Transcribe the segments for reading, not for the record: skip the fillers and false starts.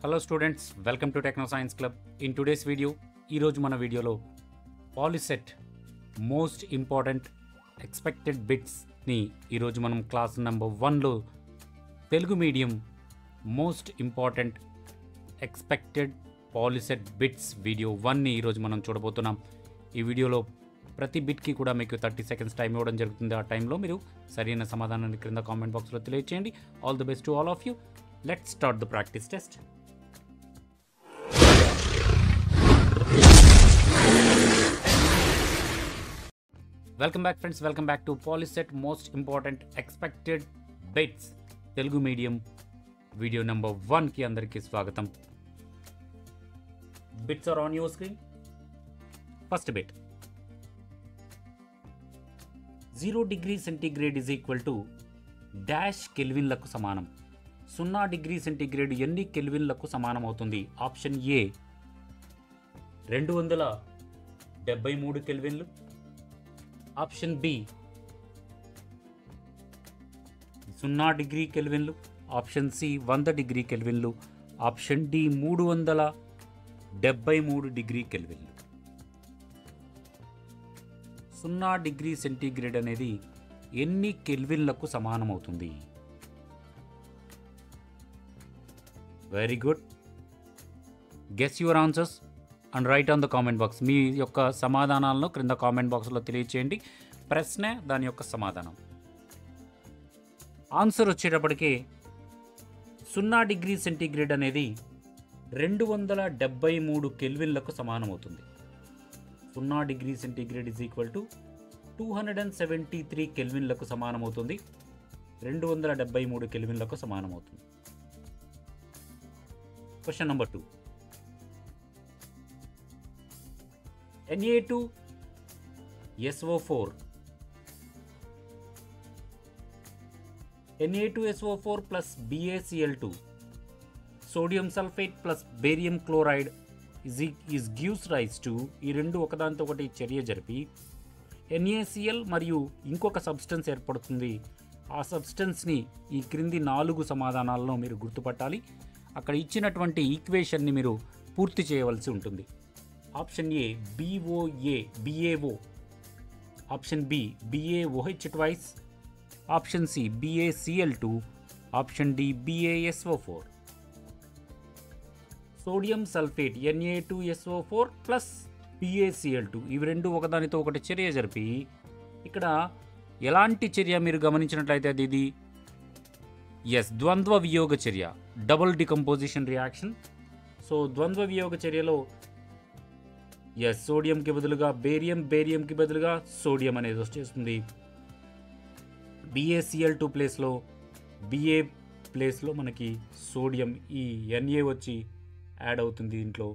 Hello students, welcome to Techno Science Club. In today's video, ఈరోజు మన వీడియోలో Polycet most important expected బిట్స్ని ఈరోజు మనం క్లాస్ నెంబర్ 1లో Telugu medium most important expected Polycet bits video 1ని ఈరోజు మనం చూడబోతున్నాం. ఈ వీడియోలో ప్రతి బిట్కి కూడా మీకు 30 సెకండ్స్ టైం ఇవ్వడం జరుగుతుంది. ఆ టైంలో మీరు సరైన సమాధానాన్ని క్రింద కామెంట్ బాక్స్లో తెలియజేయండి. All the best to all of you. Let's start the practice test. Welcome back friends, welcome back to Polycet most important expected bits Telugu medium video number 1కి అందరికీ స్వాగతం. Bits are on your screen. First bit, 0 degree centigrade is equal to dash కెల్విన్లకు సమానం. 0 degree centigrade ఎన్ని కెల్విన్లకు సమానం అవుతుంది? Option A 273 కెల్విన్లు, ఆప్షన్ బి 0 డిగ్రీ కెల్విన్లు, ఆప్షన్ సి 100 డిగ్రీ కెల్విన్లు, ఆప్షన్ డి 373 డిగ్రీ కెల్విన్లు. 0 డిగ్రీ సెంటీగ్రేడ్ అనేది ఎన్ని కెల్విన్లకు సమానమవుతుంది? Very good. Guess your answers and write on the comment box. మీ యొక్క సమాధానాలను క్రింద కామెంట్ బాక్స్లో తెలియచేయండి. ప్రశ్న, దాని యొక్క సమాధానం. ఆన్సర్ వచ్చేటప్పటికి 0 డిగ్రీ సెంటీగ్రేడ్ అనేది 273 కెల్విన్లకు సమానమవుతుంది. 0 degree centigrade is equal to 273 కెల్విన్లకు సమానమవుతుంది. 273 కెల్విన్లకు సమానమవుతుంది. Question number 2, Na2SO4 Na2SO4 plus BaCl2 sodium sulfate plus barium chloride is gives rise to, ఈ రెండు ఒకదానితో ఒకటి చర్య జరిపి NaCl మరియు ఇంకొక సబ్స్టెన్స్ ఏర్పడుతుంది. ఆ సబ్స్టెన్స్ని ఈ క్రింది 4 సమాధానాలను మీరు గుర్తుపట్టాలి. అక్కడ ఇచ్చినటువంటి ఈక్వేషన్ని మీరు పూర్తి చేయవలసి ఉంటుంది. Option A BaO, option B BaOH twice, option C BaCl2, option D BaSO4. Sodium sulphate Na2SO4 plus BaCl2 ఇవి రెండు ఒకదానితో ఒకటి చర్య జరిపి ఇక్కడ ఎలాంటి చర్య మీరు గమనించినట్లయితే అది ఇది ద్వంద్వ వియోగ చర్య, డబుల్ డికంపోజిషన్ రియాక్షన్. సో ద్వంద్వ వియోగ చర్యలో సోడియంకి బదులుగా బేరియంకి బదులుగా సోడియం అనేది వచ్చేస్తుంది. BaCl2 ప్లేస్లో మనకి సోడియం, ఈ Na వచ్చి యాడ్ అవుతుంది దీంట్లో.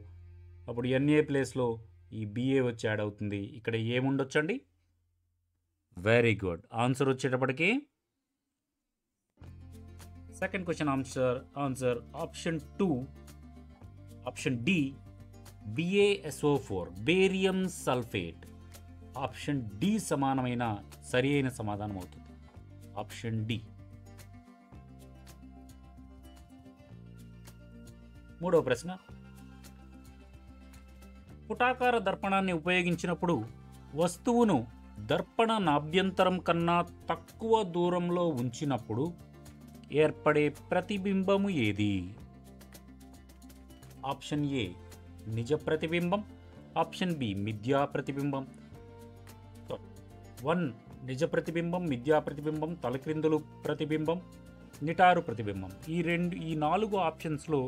అప్పుడు Na ప్లేస్లో ఈ Ba వచ్చి యాడ్ అవుతుంది. ఇక్కడ ఏముండొచ్చండి? Very good. ఆన్సర్ వచ్చేటప్పటికి second question answer option 2, option D BaSO4 barium sulphate. Option D సమానమైన సరి అయిన సమాధానం అవుతుంది. Option D. మూడవ ప్రశ్న, పుటాకార దర్పణాన్ని ఉపయోగించినప్పుడు వస్తువును దర్పణ నాభ్యంతరం కన్నా తక్కువ దూరంలో ఉంచినప్పుడు ఏర్పడే ప్రతిబింబము ఏది? ఆప్షన్ ఏ నిజ ప్రతిబింబం, ఆప్షన్ బి మిథ్యా ప్రతిబింబం. 1 నిజ ప్రతిబింబం, మిథ్యా ప్రతిబింబం, తలక్రిందులు ప్రతిబింబం, నిటారు ప్రతిబింబం. ఈ 4 ఆప్షన్స్లో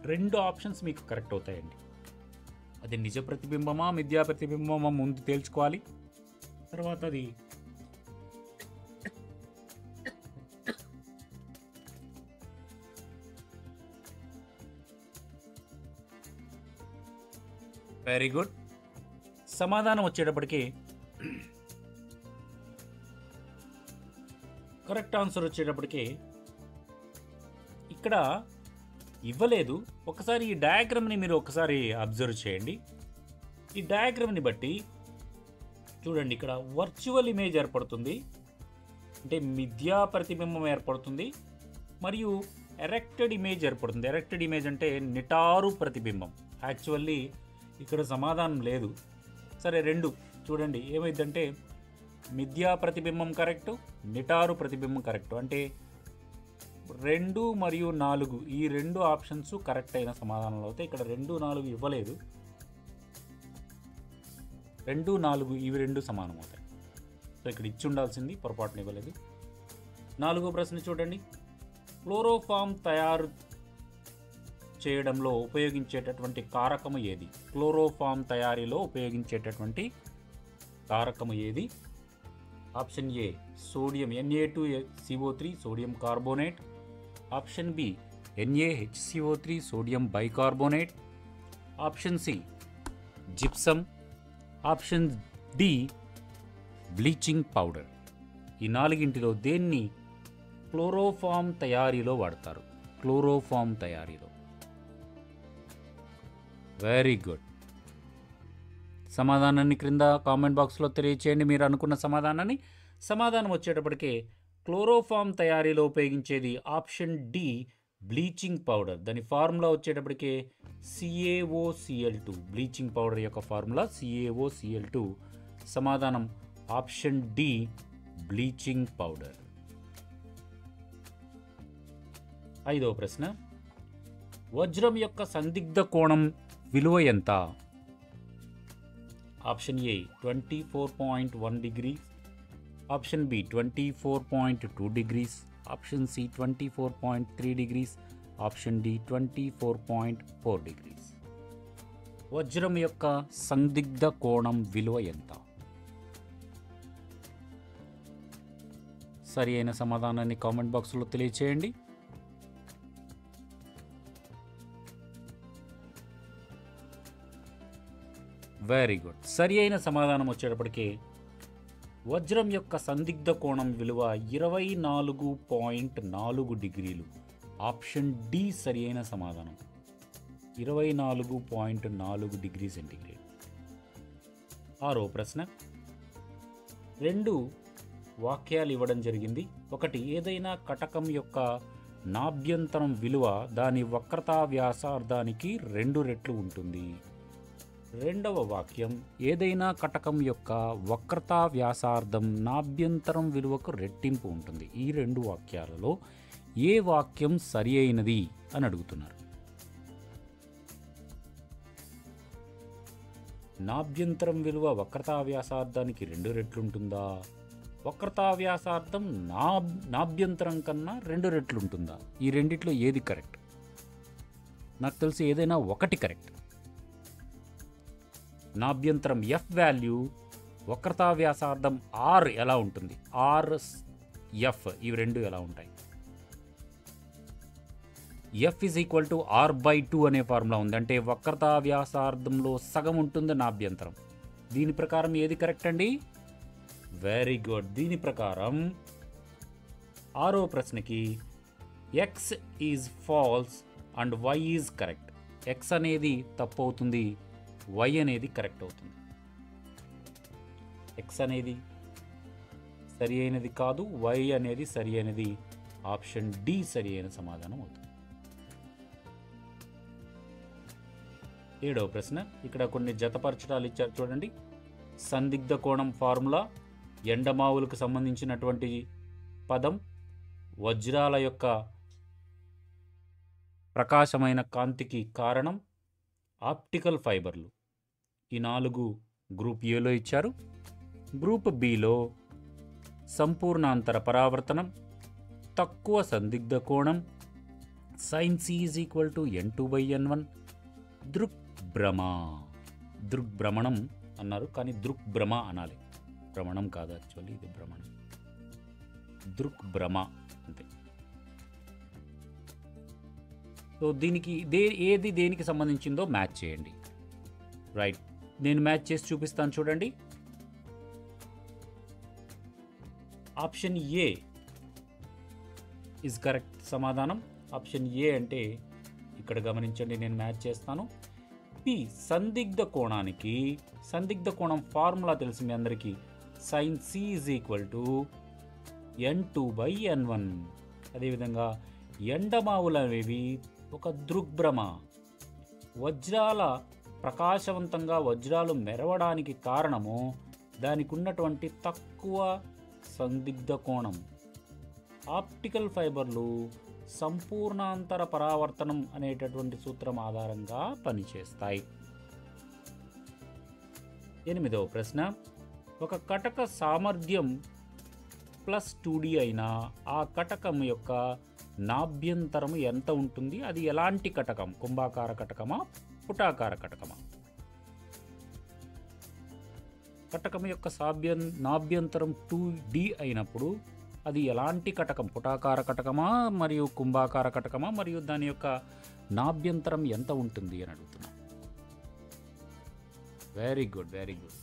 2 ఆప్షన్స్ మీకు కరెక్ట్ అవుతాయండి. అది నిజ ప్రతిబింబమా మిథ్యా ప్రతిబింబమా ముందు తేల్చుకోవాలి. తర్వాత అది వెరీ గుడ్. సమాధానం వచ్చేటప్పటికి కరెక్ట్ ఆన్సర్ వచ్చేటప్పటికి ఇక్కడ ఇవ్వలేదు. ఒకసారి ఈ డయాగ్రామ్ని మీరు ఒకసారి అబ్జర్వ్ చేయండి. ఈ డయాగ్రామ్ని బట్టి చూడండి, ఇక్కడ వర్చువల్ ఇమేజ్ ఏర్పడుతుంది, అంటే మిథ్యా ప్రతిబింబం ఏర్పడుతుంది, మరియు ఎరెక్టెడ్ ఇమేజ్ ఏర్పడుతుంది. ఎరెక్టెడ్ ఇమేజ్ అంటే నిటారు ప్రతిబింబం. యాక్చువల్లీ ఇక్కడ సమాధానం లేదు. సరే, రెండు చూడండి ఏమైందంటే మిథ్యా ప్రతిబింబం కరెక్టు, నిటారు ప్రతిబింబం కరెక్టు. అంటే 2 మరియు 4 ఈ రెండు ఆప్షన్స్ కరెక్ట్ అయిన సమాధానాలు అవుతాయి. ఇక్కడ 2, 4 ఇవ్వలేదు. 2, 4 ఇవి రెండు సమానం అవుతాయి. సో ఇక్కడ ఇచ్చి ఉండాల్సింది, పొరపాటున ఇవ్వలేదు. 4వ ప్రశ్న చూడండి. క్లోరోఫామ్ తయారు చేయడంలో ఉపయోగించేటటువంటి కారకము ఏది? క్లోరోఫామ్ తయారీలో ఉపయోగించేటటువంటి కారకము ఏది? Option A sodium Na2CO3 sodium carbonate. Option B NaHCO3 sodium bicarbonate. Option C gypsum. Option D bleaching powder. ఈ నాలుగింటిలో దేన్ని క్లోరోఫామ్ తయారీలో వాడతారు? క్లోరోఫామ్ తయారీలో. Very good. సమాధానాన్ని క్రింద కామెంట్ బాక్స్లో తెలియచేయండి మీరు అనుకున్న సమాధానాన్ని. సమాధానం వచ్చేటప్పటికే క్లోరోఫామ్ తయారీలో ఉపయోగించేది ఆప్షన్ డి బ్లీచింగ్ పౌడర్. దాని ఫార్ములా వచ్చేటప్పటికే CaOCl2. బ్లీచింగ్ పౌడర్ యొక్క ఫార్ములా CaOCl2. సమాధానం ఆప్షన్ డి బ్లీచింగ్ పౌడర్. 5వ ప్రశ్న. వజ్రం యొక్క సందిగ్ధ కోణం విలువ ఎంత? Option A 24.1 degrees. Option B 24.2 degrees. Option C 24.3 degrees. Option D 24.4 degrees. వజ్రం యొక్క సందిగ్ధ కోణం విలువ ఎంత? సరి అయిన సమాధానాన్ని కామెంట్ బాక్స్లో తెలియచేయండి. Very good. సరి అయిన సమాధానం వచ్చేటప్పటికి వజ్రం యొక్క సందిగ్ధ కోణం విలువ 24.4 డిగ్రీలు. ఆప్షన్ డి సరి అయిన సమాధానం. 24.4 డిగ్రీ సెంటీగ్రేడ్. 6వ ప్రశ్న. 2 వాక్యాలు ఇవ్వడం జరిగింది. ఒకటి, ఏదైనా కటకం యొక్క నాభ్యంతరం విలువ దాని వక్రతా వ్యాసార్థానికి 2 రెట్లు ఉంటుంది. రెండవ వాక్యం, ఏదైనా కటకం యొక్క వక్రతా వ్యాసార్థం నాభ్యంతరం విలువకు రెట్టింపు ఉంటుంది. ఈ 2 వాక్యాలలో ఏ వాక్యం సరి అయినది అని అడుగుతున్నారు. నాభ్యంతరం విలువ వక్రతా వ్యాసార్థానికి 2 రెట్లుంటుందా? వక్రతా వ్యాసార్థం నాభ్యంతరం కన్నా 2 రెట్లుంటుందా? ఈ రెండిట్లో ఏది కరెక్ట్? నాకు తెలిసి ఏదైనా ఒకటి కరెక్ట్. నాభ్యంతరం F వాల్యూ, వక్రతా వ్యాసార్థం R ఎలా ఉంటుంది? RF ఇవి రెండు ఎలా ఉంటాయి? F = R/2 అనే ఫార్ములా ఉంది. అంటే వక్రతా వ్యాసార్థంలో సగం ఉంటుంది నాభ్యంతరం. దీని ప్రకారం ఏది కరెక్ట్ అండి? Very good. దీని ప్రకారం 6వ ప్రశ్నకి X is false and Y is correct. X అనేది తప్పు అవుతుంది, Y అనేది కరెక్ట్ అవుతుంది. X అనేది సరి అయినది కాదు, Y అనేది సరి అయినది. ఆప్షన్ డి సరి అయిన సమాధానం అవుతుంది. 7వ ప్రశ్న. ఇక్కడ కొన్ని జతపరచడాలు ఇచ్చారు చూడండి. సందిగ్ధ కోణం ఫార్ములా, ఎండమావులకు సంబంధించినటువంటి పదం, వజ్రాల యొక్క ప్రకాశమైన కాంతికి కారణం, ఆప్టికల్ ఫైబర్లు. ఈ 4 గ్రూప్ ఏలో ఇచ్చారు. గ్రూప్ బిలో సంపూర్ణాంతర పరావర్తనం, తక్కువ సందిగ్ధ కోణం, sin C = n2/n1, దృక్భ్రమ. దృగ్భ్రమణం అన్నారు కానీ దృక్భ్రమ అనాలి, భ్రమణం కాదు. యాక్చువల్లీ ఇది భ్రమణం, దృక్భ్రమ అంతే. సో దీనికి ఏది దేనికి సంబంధించిందో మ్యాచ్ చేయండి. రైట్, నేను మ్యాచ్ చేసి చూపిస్తాను చూడండి. ఆప్షన్ ఏ ఇస్ కరెక్ట్ సమాధానం. ఆప్షన్ ఏ అంటే ఇక్కడ గమనించండి, నేను మ్యాచ్ చేస్తాను. పి సందిగ్ధ కోణానికి, సందిగ్ధ కోణం ఫార్ములా తెలుసు మీ అందరికీ, sin C = n2/n1. అదేవిధంగా ఎండమావులు అనేవి ఒక దృగ్భ్రమ. వజ్రాల ప్రకాశవంతంగా వజ్రాలు మెరవడానికి కారణము దానికి ఉన్నటువంటి తక్కువ సందిగ్ధ కోణం. ఆప్టికల్ ఫైబర్లు సంపూర్ణాంతర పరావర్తనం అనేటటువంటి సూత్రం ఆధారంగా పనిచేస్తాయి. 8వ ప్రశ్న, ఒక కటక సామర్థ్యం +2D అయినా ఆ కటకం యొక్క నాభ్యంతరం ఎంత ఉంటుంది? అది ఎలాంటి కటకం? కుంభాకార కటకమా, పుటాకార కటకమా? కటకం యొక్క నాభ్యంతరం 2D అయినప్పుడు అది ఎలాంటి కటకం? పుటాకార కటకమా మరియు కుంభాకార కటకమా, మరియు దాని యొక్క నాభ్యంతరం ఎంత ఉంటుంది అని అడుగుతున్నా. Very good, very good.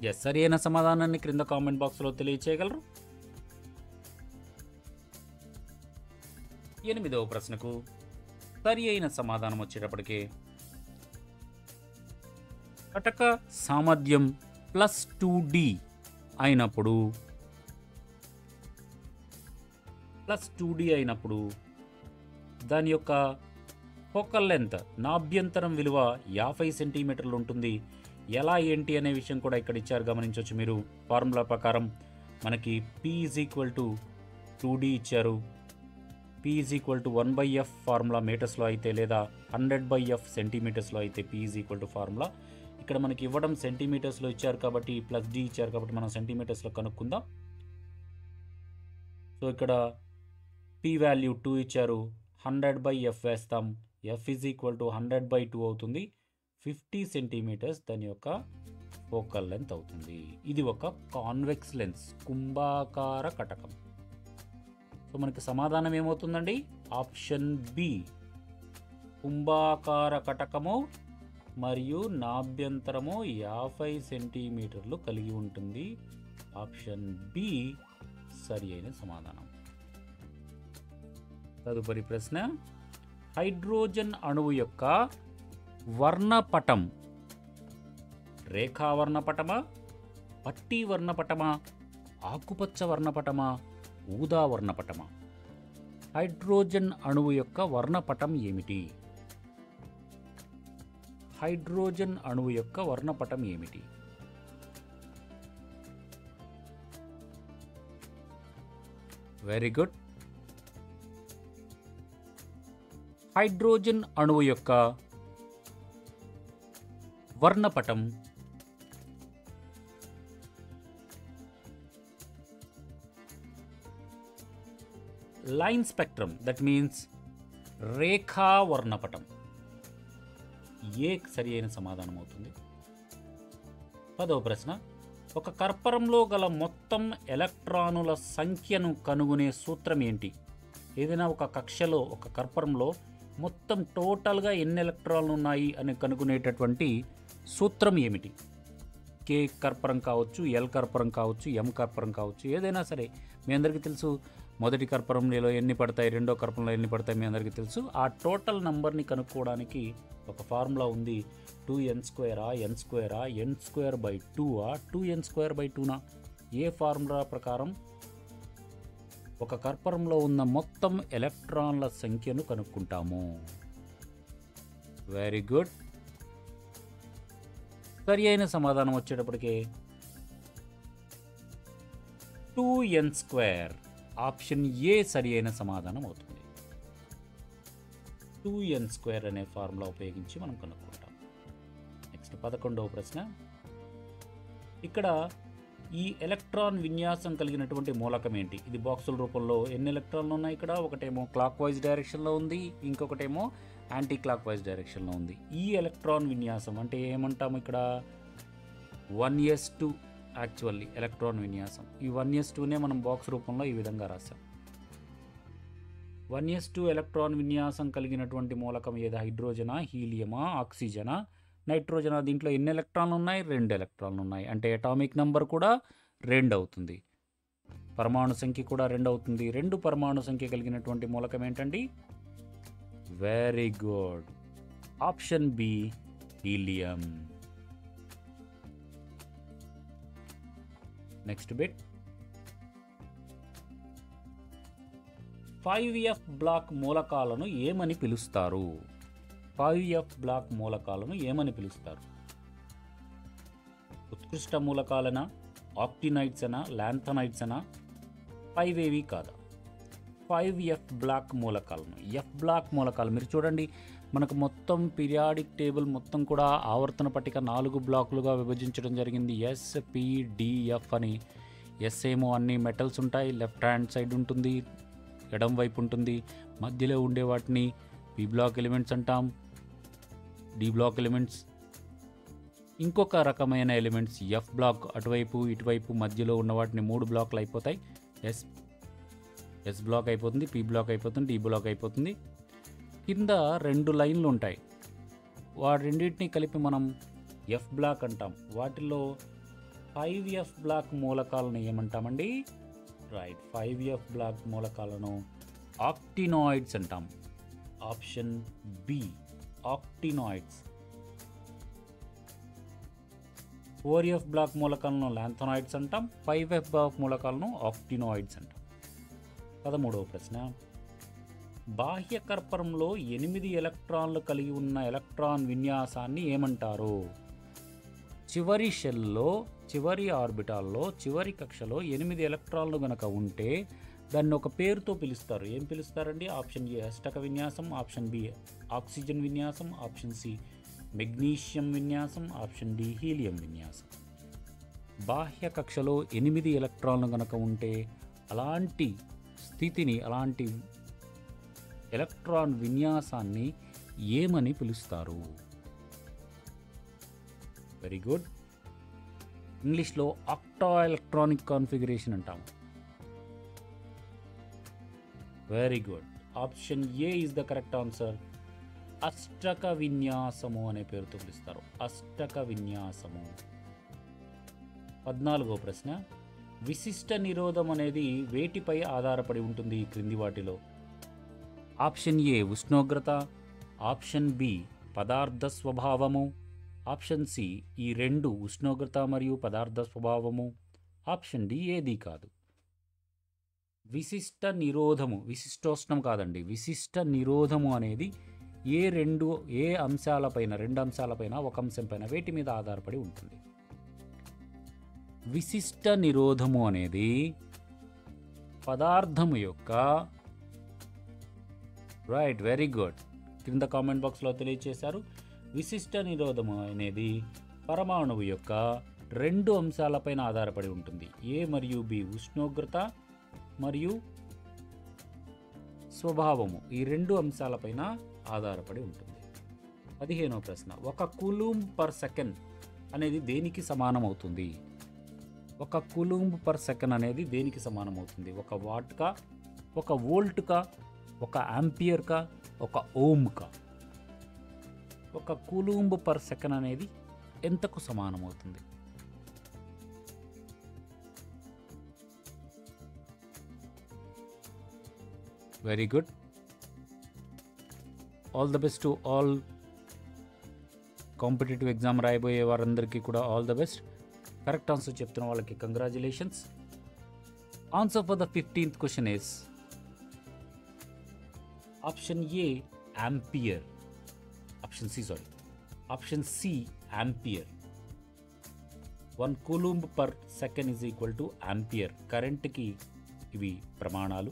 Yes, సరి అయిన సమాధానాన్ని క్రింద కామెంట్ బాక్స్లో తెలియచేయగలరు. 8వ ప్రశ్నకు సరి అయిన సమాధానం వచ్చేటప్పటికి కటక సామర్థ్యం +2D అయినప్పుడు దాని యొక్క ఫోకల్ లెంత్ నాభ్యంతరం విలువ 50 సెంటీమీటర్లు ఉంటుంది. ఎలా ఏంటి అనే విషయం కూడా ఇక్కడ ఇచ్చారు, గమనించవచ్చు మీరు. ఫార్ములా ప్రకారం మనకి P = 2D ఇచ్చారు. P = 1/f ఫార్ములా మీటర్స్లో అయితే, లేదా 100/f సెంటీమీటర్స్లో అయితే P = ఫార్ములా. ఇక్కడ మనకి ఇవ్వడం సెంటీమీటర్స్లో ఇచ్చారు కాబట్టి +D ఇచ్చారు కాబట్టి మనం సెంటీమీటర్స్లో కనుక్కుందాం. సో ఇక్కడ P వాల్యూ 2 ఇచ్చారు, 100/f వేస్తాం. F = 100/2 అవుతుంది. 50 సెంటీమీటర్స్ దాని యొక్క ఫోకల్ లెంత్ అవుతుంది. ఇది ఒక కాన్వెక్స్ లెన్స్, కుంభాకార కటకం. సో మనకి సమాధానం ఏమవుతుందండి? ఆప్షన్ బి, కుంభాకార కటకము మరియు నాభ్యంతరము 50 సెంటీమీటర్లు కలిగి ఉంటుంది. ఆప్షన్ బి సరి అయిన సమాధానం. తదుపరి ప్రశ్న, హైడ్రోజన్ అణువు యొక్క వర్ణపటం రేఖా వర్ణపటమా, పట్టీ వర్ణపటమా, ఆకుపచ్చ వర్ణపటమా, ఊదా వర్ణపటమా? హైడ్రోజన్ అణువు యొక్క వర్ణపటం ఏమిటి? హైడ్రోజన్ అణువు యొక్క వర్ణపటం ఏమిటి? Very good. హైడ్రోజన్ అణువు యొక్క వర్ణపటం లైన్ స్పెక్ట్రమ్, దట్ మీన్స్ రేఖా వర్ణపటం. ఏ సరి అయిన సమాధానం అవుతుంది. 10వ ప్రశ్న, ఒక కర్పరంలో గల మొత్తం ఎలక్ట్రానుల సంఖ్యను కనుగొనే సూత్రం ఏంటి? ఏదైనా ఒక కక్షలో, ఒక కర్పరంలో మొత్తం టోటల్గా ఎన్ని ఎలక్ట్రాన్లు ఉన్నాయి అని కనుగొనేటటువంటి సూత్రం ఏమిటి? K కర్పరం కావచ్చు, L కర్పరం కావచ్చు, M కర్పరం కావచ్చు, ఏదైనా సరే. మీ అందరికీ తెలుసు మొదటి కర్పరంలో ఎన్ని పడతాయి, రెండో కర్పరంలో ఎన్ని పడతాయి, మీ అందరికీ తెలుసు. ఆ టోటల్ నంబర్ని కనుక్కోవడానికి ఒక ఫార్ములా ఉంది. 2n² n² n²/2 2n²/2 ఏ ఫార్ములా ప్రకారం ఒక కర్పరంలో ఉన్న మొత్తం ఎలక్ట్రాన్ల సంఖ్యను కనుక్కుంటాము? Very good. సరి అయిన సమాధానం వచ్చేటప్పటికి 2n². ఆప్షన్ ఏ సరి అయిన సమాధానం అవుతుంది. 2n² అనే ఫార్ములా ఉపయోగించి మనం కనుక్కుంటాం. నెక్స్ట్ 11వ ప్రశ్న, ఇక్కడ ఈ ఎలక్ట్రాన్ విన్యాసం కలిగినటువంటి మూలకం ఏంటి? ఇది బాక్సుల రూపంలో ఎన్ని ఎలక్ట్రాన్లు ఉన్నాయి? ఇక్కడ ఒకటేమో క్లాక్ వైజ్ డైరెక్షన్లో ఉంది, ఇంకొకటేమో యాంటీ క్లాక్ వైజ్ డైరెక్షన్లో ఉంది. ఈ ఎలక్ట్రాన్ విన్యాసం అంటే ఏమంటాము? ఇక్కడ 1s2 యాక్చువల్లీ ఎలక్ట్రాన్ విన్యాసం. ఈ 1s2నే మనం బాక్స్ రూపంలో ఈ విధంగా రాసాం. 1s2 ఎలక్ట్రాన్ విన్యాసం కలిగినటువంటి మూలకం ఏది? హైడ్రోజనా, హీలియమా, ఆక్సిజనా, నైట్రోజనా? దీంట్లో ఎన్ని ఎలక్ట్రాన్లు ఉన్నాయి? 2 ఎలక్ట్రాన్లు ఉన్నాయి. అంటే అటామిక్ నెంబర్ కూడా 2 అవుతుంది. పరమాణు సంఖ్య కూడా 2 అవుతుంది. 2 పరమాణు సంఖ్య కలిగినటువంటి మూలకం ఏంటండి? Very good. Option B, helium. Next bit 5f block మూలకాలను ఏమని పిలుస్తారు? 5f బ్లాక్ మూలకాలను ఏమని పిలుస్తారు? ఉత్కృష్ట మూలకాలనా, ఆక్టినైట్స్ అనా, లాంథనైట్స్ అనా, 5AV కాదా? 5f బ్లాక్ మూలకాలను. ఎఫ్ బ్లాక్ మూలకాలు మీరు చూడండి, మనకు మొత్తం పీరియాడిక్ టేబుల్ మొత్తం కూడా ఆవర్తన పట్టిక 4 బ్లాకులుగా విభజించడం జరిగింది. SPDF అని. ఎస్ ఏమో అన్ని మెటల్స్ ఉంటాయి, లెఫ్ట్ హ్యాండ్ సైడ్ ఉంటుంది, ఎడం వైపు ఉంటుంది. మధ్యలో ఉండే వాటిని పి బ్లాక్ ఎలిమెంట్స్ అంటాం, డి బ్లాక్ ఎలిమెంట్స్. ఇంకొక రకమైన ఎలిమెంట్స్ ఎఫ్ బ్లాక్, అటువైపు ఇటువైపు మధ్యలో ఉన్న వాటిని 3 బ్లాక్లు అయిపోతాయి. ఎస్ బ్లాక్ అయిపోతుంది, పి బ్లాక్ అయిపోతుంది, డి బ్లాక్ అయిపోతుంది. కింద 2 లైన్లు ఉంటాయి, వాటి రెండింటిని కలిపి మనం ఎఫ్ బ్లాక్ అంటాం. వాటిల్లో 5f బ్లాక్ మూలకాలను ఏమంటామండి? రైట్, 5f బ్లాక్ మూలకాలను ఆక్టినాయిడ్స్ అంటాం. Option B, ఆక్టినాయిడ్స్. 4f బ్లాక్ మూలకాలను లాంథనాయిడ్స్ అంటాం. 5f బ్లాక్ మూలకాలను ఆక్టినాయిడ్స్ అంటాం. 13వ ప్రశ్న, బాహ్య కర్పరంలో 8 ఎలక్ట్రాన్లు కలిగి ఉన్న ఎలక్ట్రాన్ విన్యాసాన్ని ఏమంటారు? చివరి షెల్లో, చివరి ఆర్బిటాల్లో, చివరి కక్షలో 8 ఎలక్ట్రాన్లు గనక ఉంటే దాన్ని ఒక పేరుతో పిలుస్తారు. ఏం పిలుస్తారండి? ఆప్షన్ ఏ అష్టక విన్యాసం, ఆప్షన్ బి ఆక్సిజన్ విన్యాసం, ఆప్షన్ సి మెగ్నీషియం విన్యాసం, ఆప్షన్ డి హీలియం విన్యాసం. బాహ్య కక్షలో 8 ఎలక్ట్రాన్లు గనక ఉంటే అలాంటి స్థితిని, అలాంటి ఎలక్ట్రాన్ విన్యాసాన్ని ఏమని పిలుస్తారు? Very good. ఇంగ్లీష్లో ఆక్టా ఎలక్ట్రానిక్ కాన్ఫిగరేషన్ అంటాము. Very good. Option A is the correct answer. అష్టక విన్యాసము అనే పేరుతో పిలుస్తారు. అష్టక విన్యాసము. 14వ ప్రశ్న, విశిష్ట నిరోధం అనేది వేటిపై ఆధారపడి ఉంటుంది ఈ క్రింది వాటిలో? ఆప్షన్ ఏ ఉష్ణోగ్రత, ఆప్షన్ బి పదార్థ స్వభావము, ఆప్షన్ సి ఈ 2 ఉష్ణోగ్రత మరియు పదార్థ స్వభావము, ఆప్షన్ డి ఏది కాదు. విశిష్ట నిరోధము, విశిష్టోష్ణం కాదండి, విశిష్ట నిరోధము అనేది ఏ అంశాలపైన, 2 అంశాలపైన, ఒక అంశంపైన, వేటి మీద ఆధారపడి ఉంటుంది? విశిష్ట నిరోధము అనేది పదార్థము యొక్క, రైట్, వెరీ గుడ్, క్రింద కామెంట్ బాక్స్లో తెలియజేశారు. విశిష్ట నిరోధము అనేది పరమాణువు యొక్క 2 అంశాలపైన ఆధారపడి ఉంటుంది. ఏ మరియు బి ఉష్ణోగ్రత మరియు స్వభావము, ఈ 2 అంశాలపైన ఆధారపడి ఉంటుంది. 15వ ప్రశ్న, 1 కూలుంబ్ పర్ సెకండ్ అనేది దేనికి సమానం అవుతుంది? 1 కూలుంబ్ పర్ సెకండ్ అనేది దేనికి సమానం అవుతుంది? 1 వాట్కా, 1 వోల్ట్కా, 1 యాంపియర్కా, 1 ఓమ్కా? 1 కూలుంబ్ పర్ సెకండ్ అనేది ఎంతకు సమానం అవుతుంది? Very good. All the best to all competitive exam రాయబోయే వారందరికీ కూడా all the best. Correct answer చెప్తున్న వాళ్ళకి congratulations. Answer for the 15th question is option A ampere. Option C ampere. 1 coulomb per second is equal to ampere. కరెంట్కి ఇవి ప్రమాణాలు,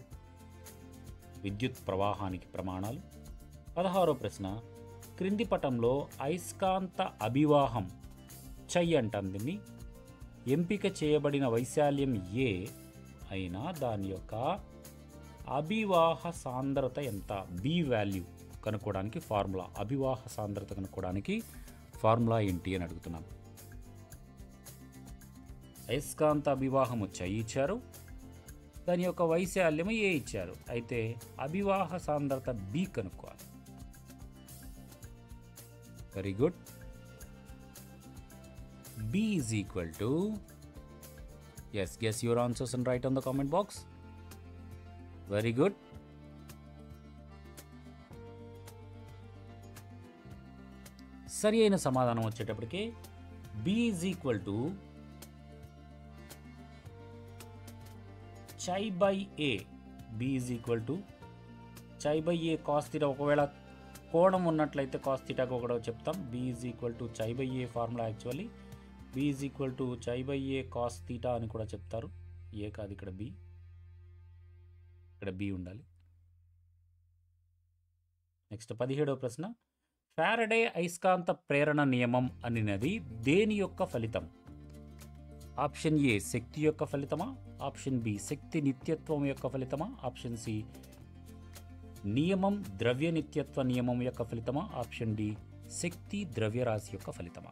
విద్యుత్ ప్రవాహానికి ప్రమాణాలు. 16వ ప్రశ్న, క్రింది పటంలో అయస్కాంత అభివాహం చై అంటాం దీన్ని, ఎంపిక చేయబడిన వైశాల్యం ఏ అయినా దాని యొక్క అభివాహ సాంద్రత ఎంత? బి వాల్యూ కనుక్కోవడానికి ఫార్ములా, అభివాహ సాంద్రత కనుక్కోవడానికి ఫార్ములా ఏంటి అని అడుగుతున్నాం. అయస్కాంత అభివాహము చై ఇచ్చారు, దాని యొక్క వైశాల్యము ఏ ఇచ్చారు, అయితే అభివాహ సాంద్రత బి కనుక్కోవాలి. Very good. B is equal to, yes, guess your answers and write on the comment box. Very good. సరి అయిన సమాధానం వచ్చేటప్పటికి B is equal to chi by A B is equal to chi by A cos theta. ఒకవేళ కోణం ఉన్నట్లయితే cos థీటాకి ఒకటో చెప్తాం. B is equal to chi by A formula actually B is equal to chi by A cos theta అని కూడా చెప్తారు. ఏ కాదు ఇక్కడ బి, ఇక్కడ బి ఉండాలి. నెక్స్ట్ 17వ ప్రశ్న. ఫారడే అయస్కాంత ప్రేరణ నియమం అనినది దేని యొక్క ఫలితం? ఆప్షన్ ఏ శక్తి యొక్క ఫలితమా, ఆప్షన్ బి శక్తి నిత్యత్వం యొక్క ఫలితమా, ఆప్షన్ సి నియమం ద్రవ్య నిత్యత్వ నియమం యొక్క ఫలితమా, ఆప్షన్ డి శక్తి ద్రవ్యరాశి యొక్క ఫలితమా?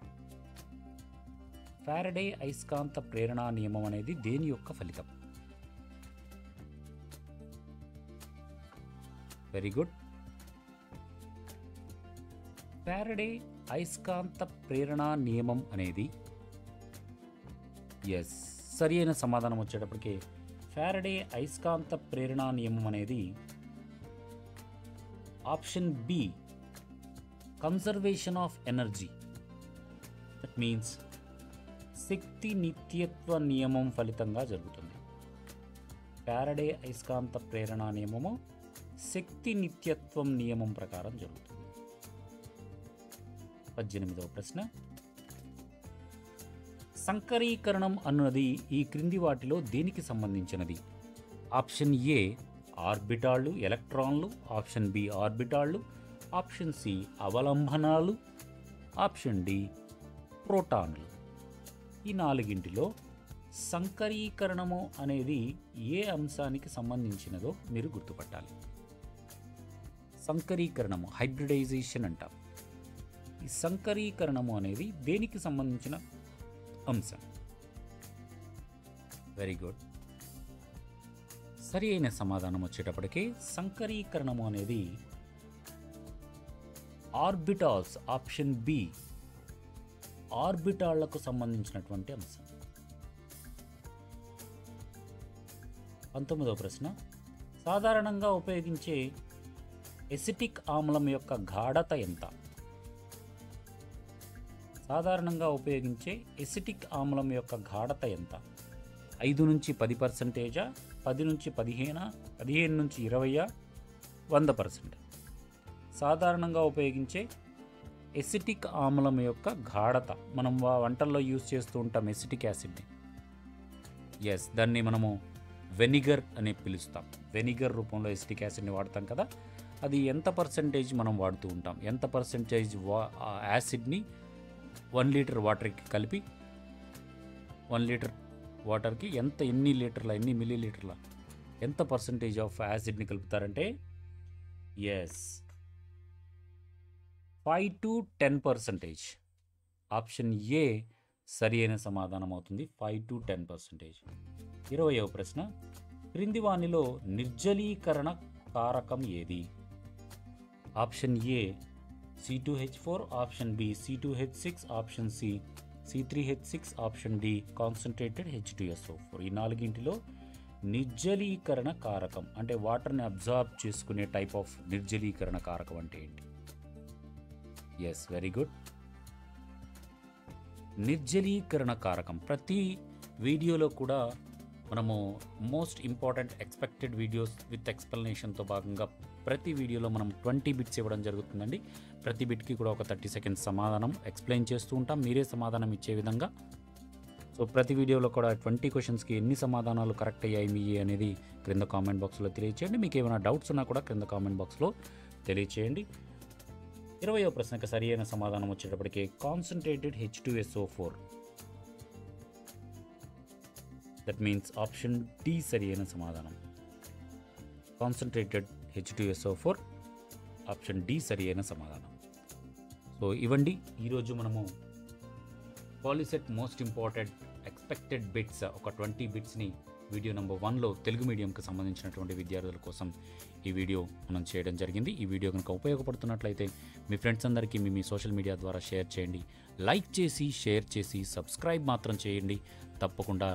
ఫారడే అయస్కాంత ప్రేరణ నియమం అనేది దేని యొక్క ఫలితం? Very good. ఫారడే అయస్కాంత ప్రేరణ నియమం అనేది సరి అయిన సమాధానం వచ్చేటప్పటికి ఫారడే అయస్కాంత ప్రేరణ నియమం అనేది option B conservation of energy. That means శక్తి నిత్యత్వ నియమం ఫలితంగా జరుగుతుంది. ఫారడే అయస్కాంత ప్రేరణ నియమము శక్తి నిత్యత్వం నియమం ప్రకారం జరుగుతుంది. 18వ ప్రశ్న. సంకరీకరణం అన్నది ఈ క్రింది వాటిలో దేనికి సంబంధించినది? ఆప్షన్ ఏ ఆర్బిటాళ్ళు ఎలక్ట్రాన్లు, ఆప్షన్ బి ఆర్బిటాళ్ళు, ఆప్షన్ సి అవలంబనాలు, ఆప్షన్ డి ప్రోటాన్లు. ఈ నాలుగింటిలో సంకరీకరణము అనేది ఏ అంశానికి సంబంధించినదో మీరు గుర్తుపట్టాలి. సంకరీకరణము హైబ్రిడైజేషన్ అంటాం. ఈ సంకరీకరణము అనేది దేనికి సంబంధించిన అంశం? Very good. సరి అయిన సమాధానం వచ్చేటప్పటికి సంకరీకరణము అనేది ఆర్బిటాల్స్, ఆప్షన్ బి ఆర్బిటాళ్లకు సంబంధించినటువంటి అంశం. 19వ ప్రశ్న. సాధారణంగా ఉపయోగించే ఎసిటిక్ ఆమ్లం యొక్క గాఢత ఎంత? సాధారణంగా ఉపయోగించే ఎసిటిక్ ఆమ్లం యొక్క గాఢత ఎంత? 5 నుంచి 10%, 10 నుంచి 15, 15 నుంచి 20, 100%. సాధారణంగా ఉపయోగించే ఎసిటిక్ ఆమ్లం యొక్క గాఢత. మనం వంటల్లో యూజ్ చేస్తూ ఉంటాం ఎసిటిక్ యాసిడ్ని. దాన్ని మనము వెనిగర్ అని పిలుస్తాం. వెనిగర్ రూపంలో ఎసిటిక్ యాసిడ్ని వాడతాం కదా, అది ఎంత పర్సెంటేజ్ మనం వాడుతూ ఉంటాం? ఎంత పర్సెంటేజ్ యాసిడ్ని 1 లీటర్ వాటర్కి కలిపి 1 లీటర్ వాటర్కి ఎన్ని లీటర్ల, ఎన్ని మిల్లీ లీటర్ల, ఎంత పర్సెంటేజ్ ఆఫ్ యాసిడ్ని కలుపుతారంటే 5 to 10%. ఆప్షన్ ఏ సరి అయిన సమాధానం అవుతుంది. 5 to 10%. 20వ ప్రశ్న. క్రింది వానిలో నిర్జలీకరణ కారకం ఏది? Option A C2H4, option B C2H6, option C C3H6, option D concentrated H2SO4. ఈ నాలుగింటిలో నిర్జలీకరణ కారకం అంటే వాటర్ని అబ్జార్బ్ చేసుకునే టైప్ ఆఫ్ నిర్జలీకరణ కారకం అంటే ఏంటి? Very good. నిర్జలీకరణ కారకం ప్రతి వీడియోలో కూడా మనము most important expected videos with ఎక్స్ప్లెనేషన్తో భాగంగా ప్రతి వీడియోలో మనం 20 బిట్స్ ఇవ్వడం జరుగుతుందండి. ప్రతి బిట్కి కూడా ఒక 30 సెకండ్స్ సమాధానం ఎక్స్ప్లెయిన్ చేస్తూ ఉంటాం, మీరే సమాధానం ఇచ్చే విధంగా. సో ప్రతి వీడియోలో కూడా 20 క్వశ్చన్స్కి ఎన్ని సమాధానాలు కరెక్ట్ అయ్యాయి మీ అనేది క్రింద కామెంట్ బాక్స్లో తెలియచేయండి. మీకు ఏమైనా డౌట్స్ ఉన్నా కూడా క్రింద కామెంట్ బాక్స్లో తెలియచేయండి. 20వ ప్రశ్నకు సరి అయిన సమాధానం వచ్చేటప్పటికి concentrated H2SO4. That means option D సరి అయిన సమాధానం. కాన్సన్ట్రేటెడ్ H2SO4 ఆప్షన్ డి సరి అయిన సమాధానం. సో ఇవ్వండి ఈరోజు మనము POLYCET most important expected bits ఒక 20 బిట్స్ని వీడియో నెంబర్ 1లో తెలుగు మీడియంకి సంబంధించినటువంటి విద్యార్థుల కోసం ఈ వీడియో మనం చేయడం జరిగింది. ఈ వీడియో కనుక ఉపయోగపడుతున్నట్లయితే మీ ఫ్రెండ్స్ అందరికీ మీ సోషల్ మీడియా ద్వారా షేర్ చేయండి. లైక్ చేసి షేర్ చేసి సబ్స్క్రైబ్ మాత్రం చేయండి. తప్పకుండా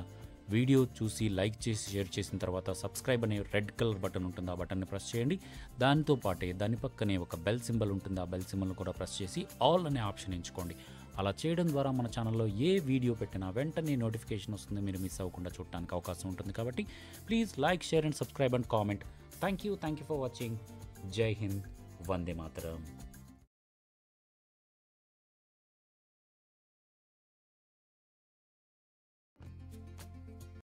వీడియో చూసి లైక్ చేసి షేర్ చేసిన తర్వాత సబ్స్క్రైబ్ అనే రెడ్ కలర్ బటన్ ఉంటుంది, ఆ బటన్ని ప్రెస్ చేయండి. దాంతో పాటే దాని పక్కనే ఒక బెల్ సింబల్ ఉంటుంది, ఆ బెల్ సింబల్ను కూడా ప్రెస్ చేసి ఆల్ అనే ఆప్షన్ ఎంచుకోండి. అలా చేయడం ద్వారా మన ఛానల్లో ఏ వీడియో పెట్టినా వెంటనే నోటిఫికేషన్ వస్తుంది, మీరు మిస్ అవ్వకుండా చూడడానికి అవకాశం ఉంటుంది. కాబట్టి please like, share and subscribe and comment. Thank you for watching. జై హింద్, వందే మాతరం.